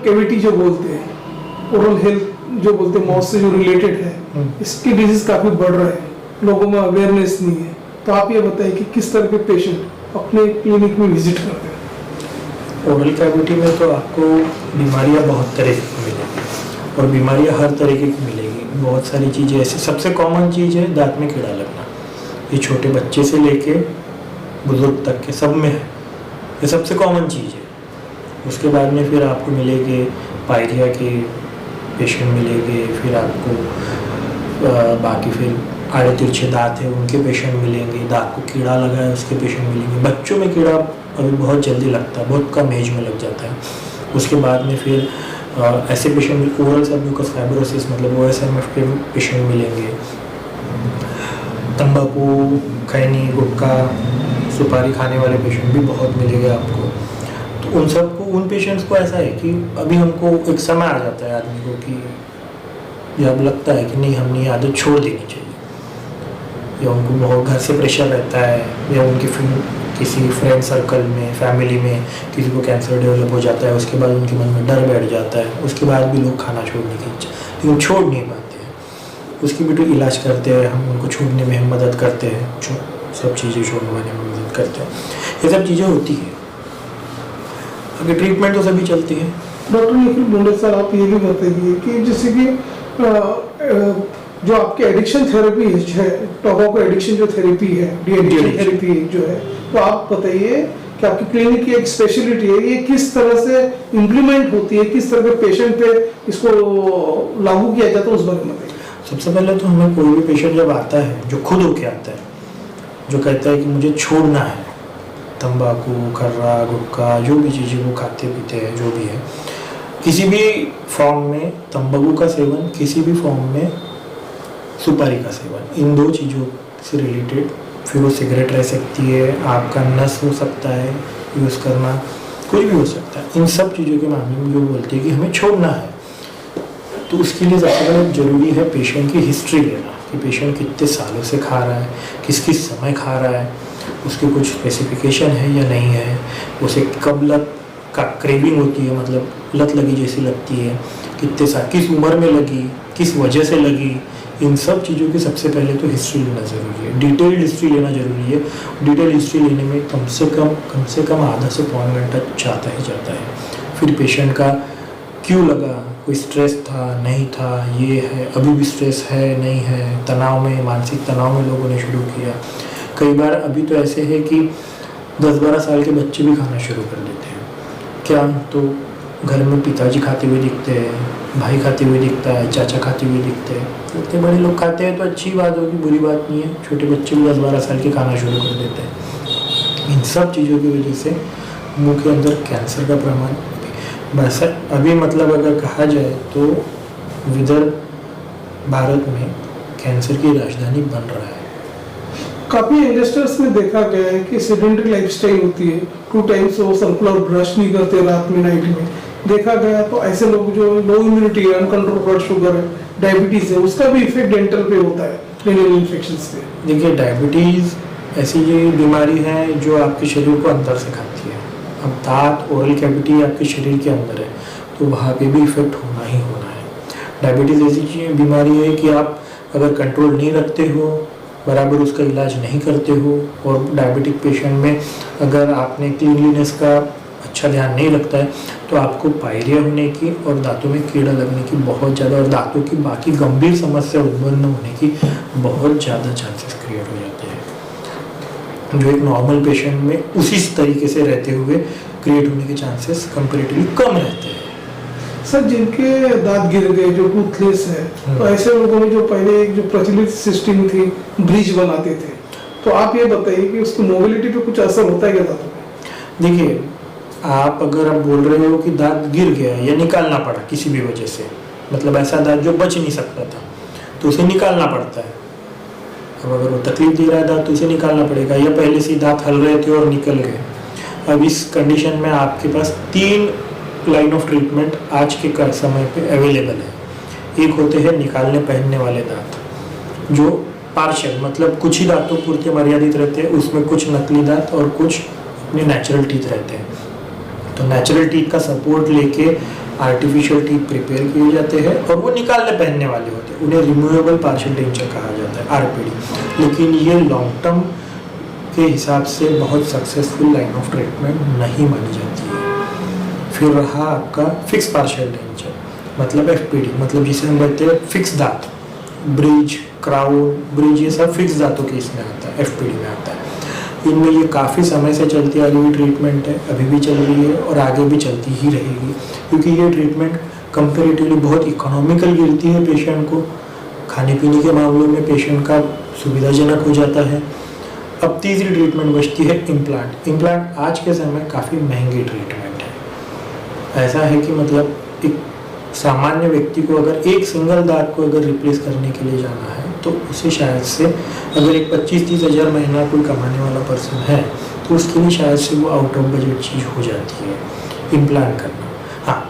Cavity जो बोलते हैं, ओरल हेल्थ जो बोलते हैं, माउथ से जो रिलेटेड है, इसकी डिजीज काफी बढ़ रहा है, लोगों में अवेयरनेस नहीं है। तो आप ये बताइए कि किस तरह के पेशेंट अपने क्लिनिक में विजिट करते हैं? ओरल कैविटी में तो आपको बीमारियां बहुत तरह की मिलेगी और बीमारियां हर तरीके की मिलेगी। बहुत सारी चीज़ें ऐसी, सबसे कॉमन चीज़ है दांत में कीड़ा लगना। ये छोटे बच्चे से लेके बुजुर्ग तक के सब में है, ये सबसे कॉमन चीज़ है। उसके बाद में फिर आपको मिलेंगे पायरिया के पेशेंट मिलेंगे, फिर आपको बाकी फिर आड़े तिरछे दांत है उनके पेशेंट मिलेंगे, दांत को कीड़ा लगा है उसके पेशेंट मिलेंगे। बच्चों में कीड़ा अभी बहुत जल्दी लगता है, बहुत कम एज में लग जाता है। उसके बाद में फिर ऐसे पेशेंट ओरल सबम्यूकस फाइब्रोसिस मतलब OSMF के पेशेंट मिलेंगे। तंबाकू, खैनी, गुटखा, सुपारी खाने वाले पेशेंट भी बहुत मिलेंगे आपको। तो उन सबको, उन पेशेंट्स को ऐसा है कि अभी हमको एक समय आ जाता है आदमी को कि जब लगता है कि नहीं, हमने ये आदत छोड़ देनी चाहिए, या उनको बहुत घर से प्रेशर रहता है, या उनके किसी फ्रेंड सर्कल में, फैमिली में किसी को कैंसर डेवलप हो जाता है, उसके बाद उनके मन में डर बैठ जाता है, उसके बाद भी लोग खाना छोड़ने की इच्छा, लेकिन छोड़ नहीं पाते हैं। उसकी भी तो इलाज करते हैं हम, उनको छोड़ने में हम मदद करते हैं, सब चीज़ें छोड़ने में मदद करते हैं। ये सब चीज़ें होती हैं। अगर ट्रीटमेंट तो सभी चलती है। डॉक्टर निखिल बुंडे सर, आप ये भी बताइए कि जैसे कि जो आपके एडिक्शन थेरेपी है, टोबैको एडिक्शन जो थेरेपी है, डी-एडिक्शन थेरेपी जो है, तो आप बताइए कि आपकी क्लिनिक की एक स्पेशलिटी है, ये किस तरह से इम्प्लीमेंट होती है, किस तरह के पेशेंट पे इसको लागू किया जाता है, उस बारे में बताइए। सबसे पहले तो हमें कोई भी पेशेंट जब आता है, जो खुद होके आता है, जो कहता है कि मुझे छोड़ना है तंबाकू, खर्रा, गुटखा, जो भी चीज़ें वो खाते पीते हैं, जो भी है, किसी भी फॉर्म में तंबाकू का सेवन, किसी भी फॉर्म में सुपारी का सेवन, इन दो चीज़ों से रिलेटेड, फिर वो सिगरेट रह सकती है, आपका नस हो सकता है यूज़ करना, कोई भी हो सकता है, इन सब चीज़ों के मामले में जो बोलते हैं कि हमें छोड़ना है, तो उसके लिए सबसे पहले ज़रूरी है पेशेंट की हिस्ट्री लेना कि पेशेंट कितने सालों से खा रहा है, किस किस समय खा रहा है, उसकी कुछ स्पेसिफिकेशन है या नहीं है, उसे कब लत का क्रेविंग होती है, मतलब लत लगी जैसी लगती है, कितने साल, किस उम्र में लगी, किस वजह से लगी, इन सब चीज़ों की सबसे पहले तो हिस्ट्री लेना ज़रूरी है, डिटेल्ड हिस्ट्री लेना ज़रूरी है। डिटेल हिस्ट्री लेने में कम से कम आधा से पौन घंटा जाता ही जाता है। फिर पेशेंट का क्यों लगा, कोई स्ट्रेस था, नहीं था, ये है, अभी भी स्ट्रेस है, नहीं है, तनाव में, मानसिक तनाव में लोगों ने शुरू किया। कई बार अभी तो ऐसे है कि 10-12 साल के बच्चे भी खाना शुरू कर देते हैं। क्या, तो घर में पिताजी खाते हुए दिखते हैं, भाई खाते हुए दिखता है, चाचा खाते हुए दिखते हैं, इतने बड़े लोग खाते हैं तो अच्छी बात होगी, बुरी बात नहीं है। छोटे बच्चे भी 10-12 साल के खाना शुरू कर देते हैं। इन सब चीज़ों की वजह से मुंह के अंदर कैंसर का प्रमाण बस अभी, मतलब अगर कहा जाए तो विदर्भ भारत में कैंसर की राजधानी बन रहा है। काफी यंगस्टर्स में देखा गया है कि सेडेंटरी लाइफस्टाइल होती है, 2 टाइम्स वो सर्कुलर ब्रश नहीं करते रात में, नाइट में देखा गया। तो ऐसे लोग जो लो इम्यूनिटी है, अनकंट्रोल ब्लड शुगर है, डायबिटीज है, उसका भी इफेक्ट डेंटल पे होता है, डेंटल इन्फेक्शंस पे। देखिए, डायबिटीज़ ऐसी ये बीमारी है जो आपके शरीर को अंदर से खाती है। अब दांत, ओरल कैविटी आपके शरीर के अंदर है, तो वहाँ पे भी इफेक्ट होना ही होना है। डायबिटीज़ ऐसी बीमारी है कि आप अगर कंट्रोल नहीं रखते हो, बराबर उसका इलाज नहीं करते हो, और डायबिटिक पेशेंट में अगर आपने क्लीनलीनेस का अच्छा ध्यान नहीं रखता है, तो आपको पायरिया होने की और दांतों में कीड़ा लगने की बहुत ज़्यादा, और दांतों की बाकी गंभीर समस्या उत्पन्न होने की बहुत ज़्यादा चांसेस क्रिएट हो जाते हैं, जो एक नॉर्मल पेशेंट में उसी तरीके से रहते हुए क्रिएट होने के चांसेस कंपेरेटिवली कम रहते हैं। सर, जिनके दांत गिर गए, जो टूथलेस है, तो ऐसे लोगों में जो पहले एक जो प्रचलित सिस्टम थी, ब्रिज बनाते थे, तो आप ये बताइए कि उसकी मोबिलिटी पे कुछ असर होता है क्या दांतों पे? देखिए, आप अगर आप बोल रहे हो कि दांत गिर गया या निकालना पड़ा किसी भी वजह से, मतलब ऐसा दांत जो बच नहीं सकता था, तो उसे निकालना पड़ता है। अब अगर वो तकलीफ दे रहा है दांत, तो उसे निकालना पड़ेगा, या पहले से दांत हल रहे थे और निकल गए। अब इस कंडीशन में आपके पास 3 लाइन ऑफ ट्रीटमेंट आज के समय पे अवेलेबल है। एक होते हैं निकालने पहनने वाले दांत, जो पार्शियल, मतलब कुछ ही दांतों पूर्ति मर्यादित रहते हैं, उसमें कुछ नकली दांत और कुछ अपने नेचुरल टीथ रहते हैं। तो नेचुरल टीथ का सपोर्ट लेके आर्टिफिशियल टीथ प्रिपेयर किए जाते हैं और वो निकालने पहनने वाले होते हैं, उन्हें रिमूवेबल पार्शियल डेंचर कहा जाता है, आरपीडी। लेकिन ये लॉन्ग टर्म के हिसाब से बहुत सक्सेसफुल लाइन ऑफ ट्रीटमेंट नहीं मानी जाती है। फिर रहा आपका फिक्स पार्शियल डेंचर, मतलब एफपीडी, मतलब जिसे हम कहते हैं फिक्स दांत, ब्रिज, क्राउन, ब्रिज, ये सब फिक्स दांतों के इसमें आता है, एफपीडी में आता है। इनमें ये काफ़ी समय से चलती आ रही हुई ट्रीटमेंट है, अभी भी चल रही है और आगे भी चलती ही रहेगी, क्योंकि ये ट्रीटमेंट कंपेरेटिवली बहुत इकोनॉमिकल गिरती है पेशेंट को, खाने पीने के मामलों में पेशेंट का सुविधाजनक हो जाता है। अब तीसरी ट्रीटमेंट बचती है इम्प्लांट। इम्प्लांट आज के समय काफ़ी महंगी ट्रीटमेंट है। ऐसा है कि मतलब एक सामान्य व्यक्ति को अगर एक सिंगल दांत को अगर रिप्लेस करने के लिए जाना है तो उसे शायद से, अगर एक 25-30 हज़ार महीना कोई कमाने वाला पर्सन है तो उसके लिए शायद से वो आउट ऑफ बजट चीज़ हो जाती है इम्प्लांट करना। हाँ,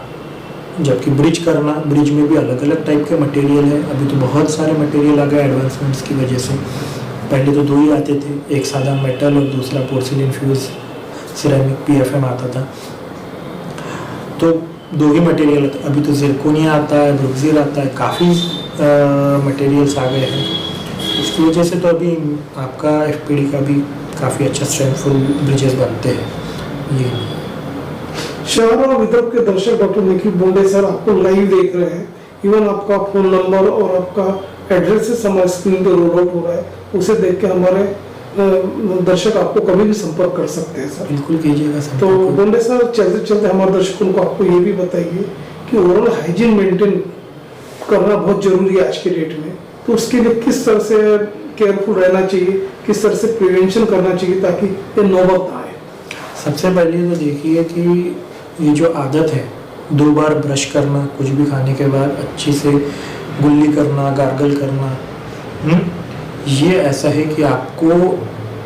जबकि ब्रिज करना, ब्रिज में भी अलग अलग टाइप के मटेरियल है। अभी तो बहुत सारे मटेरियल आ गए एडवांसमेंट्स की वजह से। पहले तो 2 ही आते थे, एक सादा मेटल और दूसरा पोर्सिलिन फ्यूज सिरेमिक PFM आता था, तो 2 ही मटेरियल आता। अभी तो जिरकोनिया आता है, ब्रुक्सिल आता है, काफ़ी मटेरियल्स आ गए हैं। उसकी वजह से तो अभी आपका एफपीडी का भी काफ़ी अच्छा स्ट्रेंथफुल ब्रिजेस बनते हैं। ये शहर और विदर्भ के दर्शक डॉक्टर निखिल बोंडे सर आपको लाइव देख रहे हैं। इवन आपका फोन नंबर और आपका एड्रेस से हमारे स्क्रीन पर रोल आउट हो रहा है, उसे देख के हमारे दर्शक आपको कभी भी संपर्क कर सकते हैं सर। बिल्कुल कीजिएगा सर। तो बोंडे सर, चलते चलते हमारे दर्शकों को आपको ये भी बताइए कि ओरल हाइजीन मेंटेन करना बहुत जरूरी है आज के डेट में, तो उसके लिए किस तरह से केयरफुल रहना चाहिए, किस तरह से प्रिवेंशन करना चाहिए ताकि ये नौबत ना आए। सबसे पहले तो देखिए कि ये जो आदत है 2 बार ब्रश करना, कुछ भी खाने के बाद अच्छी से गुल्ली करना, गार्गल करना, ये ऐसा है कि आपको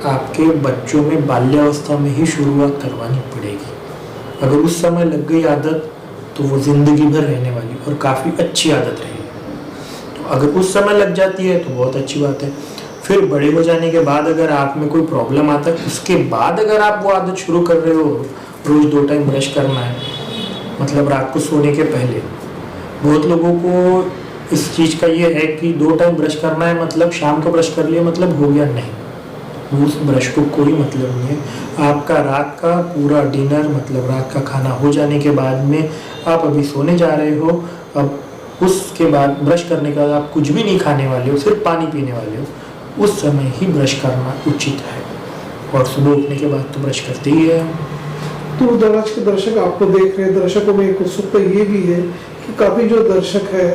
आपके बच्चों में बाल्यावस्था में ही शुरुआत करवानी पड़ेगी। अगर उस समय लग गई आदत तो वो जिंदगी भर रहने वाली और काफ़ी अच्छी आदत रहेगी। तो अगर उस समय लग जाती है तो बहुत अच्छी बात है। फिर बड़े हो जाने के बाद अगर आप में कोई प्रॉब्लम आता है, उसके बाद अगर आप वो आदत शुरू कर रहे हो, रोज़ 2 टाइम ब्रश करना है, मतलब रात को सोने के पहले। बहुत लोगों को इस चीज़ का ये है कि 2 टाइम ब्रश करना है मतलब शाम को ब्रश कर लिया मतलब हो गया, नहीं, उस ब्रश को कोई मतलब नहीं है। आपका रात का पूरा डिनर, मतलब रात का खाना हो जाने के बाद में आप अभी सोने जा रहे हो, अब उसके बाद ब्रश करने के बाद आप कुछ भी नहीं खाने वाले हो, सिर्फ पानी पीने वाले हो, उस समय ही ब्रश करना उचित है। और सुबह उठने के बाद तो ब्रश करते ही है। तो दराज के दर्शक आपको देख रहे हैं, दर्शकों में एक उत्सुकता ये भी है कि काफ़ी जो दर्शक है,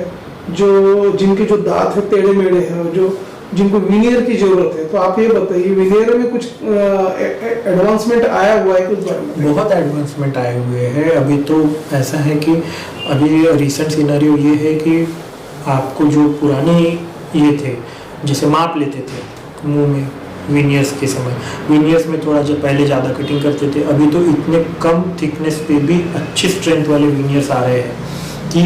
जो जिनके जो दांत है टेढ़े मेढ़े हैं और जो जिनको विनियर की जरूरत है, तो आप ये बताइए विनियर में कुछ एडवांसमेंट आया हुआ है कुछ बारे में? बहुत एडवांसमेंट आए हुए हैं। अभी तो ऐसा है कि अभी रिसेंट सिनेरियो ये है कि आपको जो पुराने ये थे जैसे माप लेते थे मुंह में विनियर्स के समय, विनियर्स में थोड़ा जो पहले ज़्यादा कटिंग करते थे, अभी तो इतने कम थिकनेस पे भी अच्छी स्ट्रेंथ वाले विनियर्स आ रहे हैं कि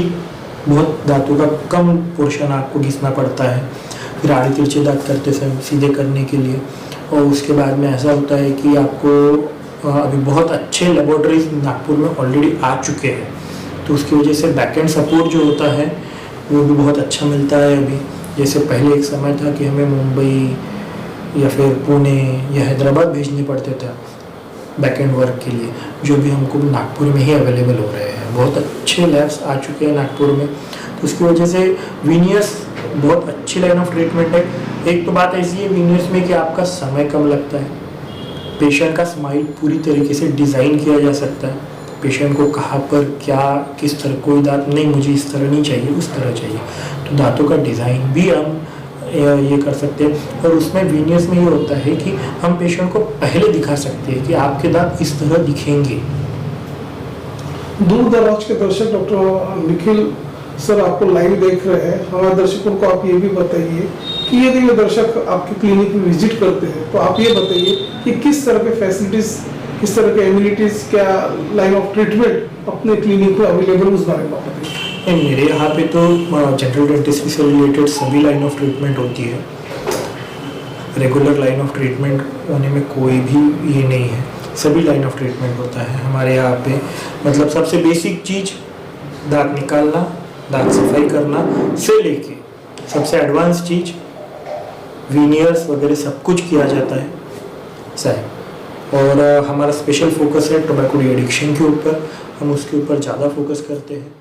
बहुत दांतों का कम पोर्शन आपको घिसना पड़ता है। फिर आड़े तिरछे दांत करते समय सीधे करने के लिए, और उसके बाद में ऐसा होता है कि आपको अभी बहुत अच्छे लेबोरेटरीज नागपुर में ऑलरेडी आ चुके हैं, तो उसकी वजह से बैक एंड सपोर्ट जो होता है वो भी बहुत अच्छा मिलता है अभी। जैसे पहले एक समय था कि हमें मुंबई या फिर पुणे या हैदराबाद भेजने पड़ते थे बैक एंड वर्क के लिए, जो भी हमको नागपुर में ही अवेलेबल हो रहे हैं। बहुत अच्छे लैब्स आ चुके हैं नागपुर में, तो उसकी वजह से विनियर्स बहुत अच्छी लाइन ऑफ ट्रीटमेंट है। एक तो बात ऐसी है विनियर्स में कि आपका समय कम लगता है, पेशेंट का स्माइल पूरी तरीके से डिज़ाइन किया जा सकता है, पेशेंट को कहाँ पर क्या किस तरह, कोई दांत नहीं मुझे इस तरह नहीं चाहिए उस तरह चाहिए, तो दांतों का डिज़ाइन भी हम ये कर सकते हैं। और उसमें विनियर्स में ये होता है कि हम पेशेंट को पहले दिखा सकते हैं कि आपके दांत इस तरह दिखेंगे। दूर दराज के दर्शक डॉक्टर निखिल सर आपको लाइव देख रहे हैं, हमारे दर्शकों को आप ये भी बताइए कि यदि ये दर्शक आपके क्लिनिक में विजिट करते हैं तो आप ये बताइए कि किस तरह के फैसिलिटीज, किस तरह के एमिनिटीज, क्या लाइन ऑफ ट्रीटमेंट अपने क्लिनिक में अवेलेबल, उस बारे में आप बताइए। मेरे यहाँ पे तो जनरल डेंटिस्ट्री से रिलेटेड सभी लाइन ऑफ ट्रीटमेंट होती है। रेगुलर लाइन ऑफ ट्रीटमेंट होने में कोई भी ये नहीं है। सभी लाइन ऑफ ट्रीटमेंट होता है हमारे यहाँ पे। मतलब सबसे बेसिक चीज़ दांत निकालना, दांत सफाई करना से लेके सबसे एडवांस चीज़ वीनियर्स वगैरह सब कुछ किया जाता है सही। और हमारा स्पेशल फोकस है टोबैको डी एडिक्शन के ऊपर, हम उसके ऊपर ज़्यादा फोकस करते हैं।